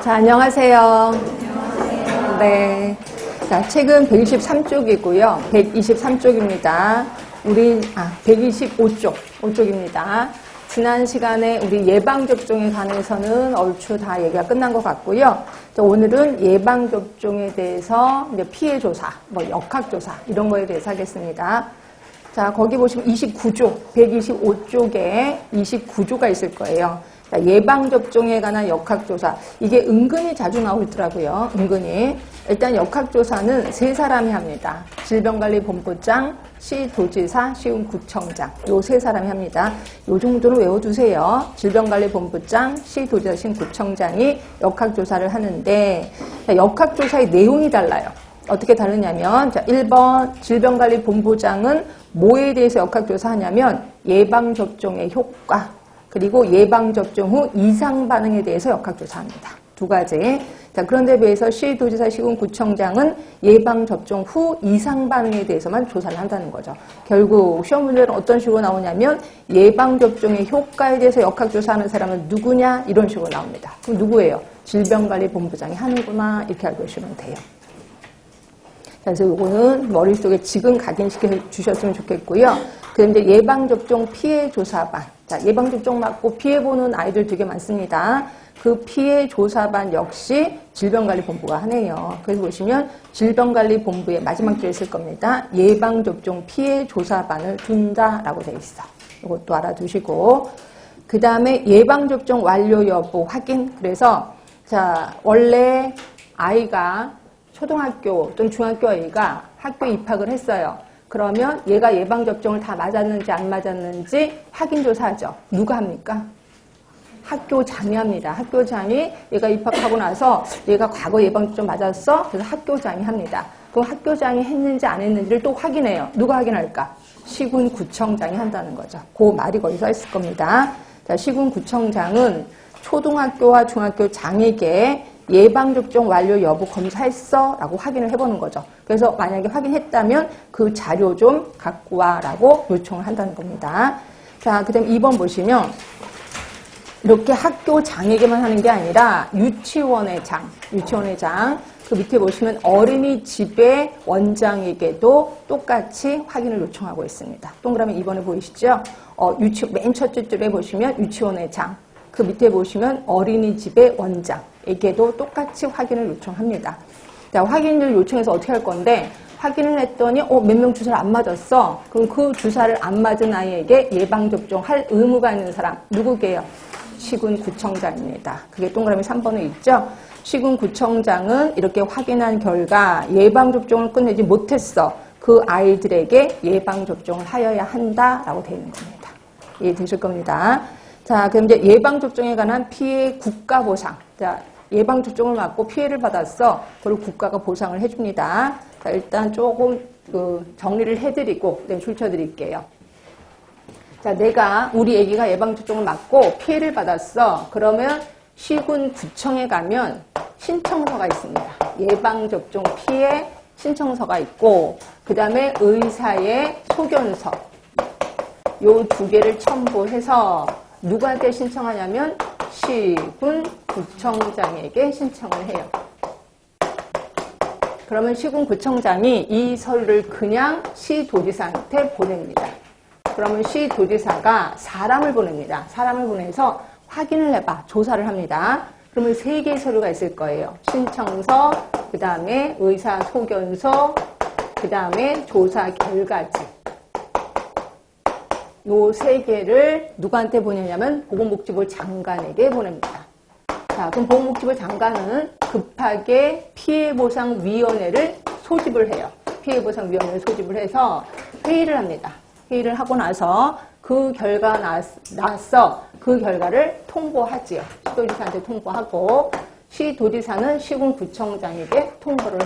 자, 안녕하세요. 네. 자, 책은 123쪽이고요. 123쪽입니다. 125쪽, 5쪽입니다. 지난 시간에 우리 예방접종에 관해서는 얼추 다 얘기가 끝난 것 같고요. 오늘은 예방접종에 대해서 이제 피해조사, 역학조사, 이런 거에 대해서 하겠습니다. 자, 거기 보시면 29조, 125쪽에 29조가 있을 거예요. 자, 예방접종에 관한 역학조사. 이게 은근히 자주 나오더라고요. 은근히. 일단 역학조사는 세 사람이 합니다. 질병관리본부장, 시도지사, 시군구청장. 요 세 사람이 합니다. 요 정도는 외워두세요. 질병관리본부장, 시도지사, 시군구청장이 역학조사를 하는데, 역학조사의 내용이 달라요. 어떻게 다르냐면, 자, 1번 질병관리본부장은 뭐에 대해서 역학조사하냐면 예방접종의 효과, 그리고 예방접종 후 이상 반응에 대해서 역학조사합니다. 두 가지. 자, 그런데 비해서 시도지사, 시군구청장은 예방접종 후 이상 반응에 대해서만 조사를 한다는 거죠. 결국 시험 문제는 어떤 식으로 나오냐면 예방접종의 효과에 대해서 역학조사하는 사람은 누구냐? 이런 식으로 나옵니다. 그럼 누구예요? 질병관리본부장이 하는구나. 이렇게 알고 계시면 돼요. 그래서 이거는 머릿속에 지금 각인시켜 주셨으면 좋겠고요. 그런데 예방접종 피해조사반. 자, 예방접종 맞고 피해보는 아이들 되게 많습니다. 그 피해조사반 역시 질병관리본부가 하네요. 그래서 보시면 질병관리본부의 마지막 줄에 있을 겁니다. 예방접종 피해조사반을 둔다라고 되어 있어. 이것도 알아두시고. 그 다음에 예방접종 완료 여부 확인. 그래서 자, 원래 아이가 초등학교 또는 중학교 아이가 학교에 입학을 했어요. 그러면 얘가 예방접종을 다 맞았는지 안 맞았는지 확인조사하죠. 누가 합니까? 학교장이 합니다. 학교장이 얘가 입학하고 나서 얘가 과거 예방접종 맞았어? 그래서 학교장이 합니다. 그럼 학교장이 했는지 안 했는지를 또 확인해요. 누가 확인할까? 시군구청장이 한다는 거죠. 그 말이 거기서 있을 겁니다. 자, 시군구청장은 초등학교와 중학교 장에게 예방접종 완료 여부 검사했어? 라고 확인을 해보는 거죠. 그래서 만약에 확인했다면 그 자료 좀 갖고 와 라고 요청을 한다는 겁니다. 자, 그 다음 2번 보시면 이렇게 학교장에게만 하는 게 아니라 유치원의 장, 그 밑에 보시면 어린이집의 원장에게도 똑같이 확인을 요청하고 있습니다. 동그라미 2번에 보이시죠? 맨 첫째 줄에 보시면 유치원의 장, 그 밑에 보시면 어린이집의 원장에게도 똑같이 확인을 요청합니다. 자, 확인을 요청해서 어떻게 할 건데, 확인을 했더니 몇 명 주사를 안 맞았어. 그럼 그 주사를 안 맞은 아이에게 예방접종 할 의무가 있는 사람 누구게요? 시군구청장입니다. 그게 동그라미 3번에 있죠. 시군구청장은 이렇게 확인한 결과 예방접종을 끝내지 못했어. 그 아이들에게 예방접종을 하여야 한다라고 되어 있는 겁니다. 이해되실 겁니다. 자, 그럼 이제 예방접종에 관한 피해 국가보상. 자, 예방접종을 맞고 피해를 받았어. 그걸 국가가 보상을 해줍니다. 자, 일단 조금 정리를 해드리고 출처드릴게요. 자, 우리 아기가 예방접종을 맞고 피해를 받았어. 그러면 시군구청에 가면 신청서가 있습니다. 예방접종 피해 신청서가 있고, 그 다음에 의사의 소견서. 요 두 개를 첨부해서 누구한테 신청하냐면 시군구청장에게 신청을 해요. 그러면 시군구청장이 이 서류를 그냥 시도지사한테 보냅니다. 그러면 시도지사가 사람을 보냅니다. 사람을 보내서 확인을 해봐, 조사를 합니다. 그러면 3개의 서류가 있을 거예요. 신청서, 그 다음에 의사 소견서, 그 다음에 조사 결과지. 요 3개를 누구한테 보내냐면 보건복지부 장관에게 보냅니다. 자, 그럼 보건복지부 장관은 급하게 피해보상위원회를 소집을 해요. 피해보상위원회를 소집을 해서 회의를 합니다. 회의를 하고 나서 그 결과가 나서 그 결과를 통보하지요. 시도지사한테 통보하고 시도지사는 시군구청장에게 통보를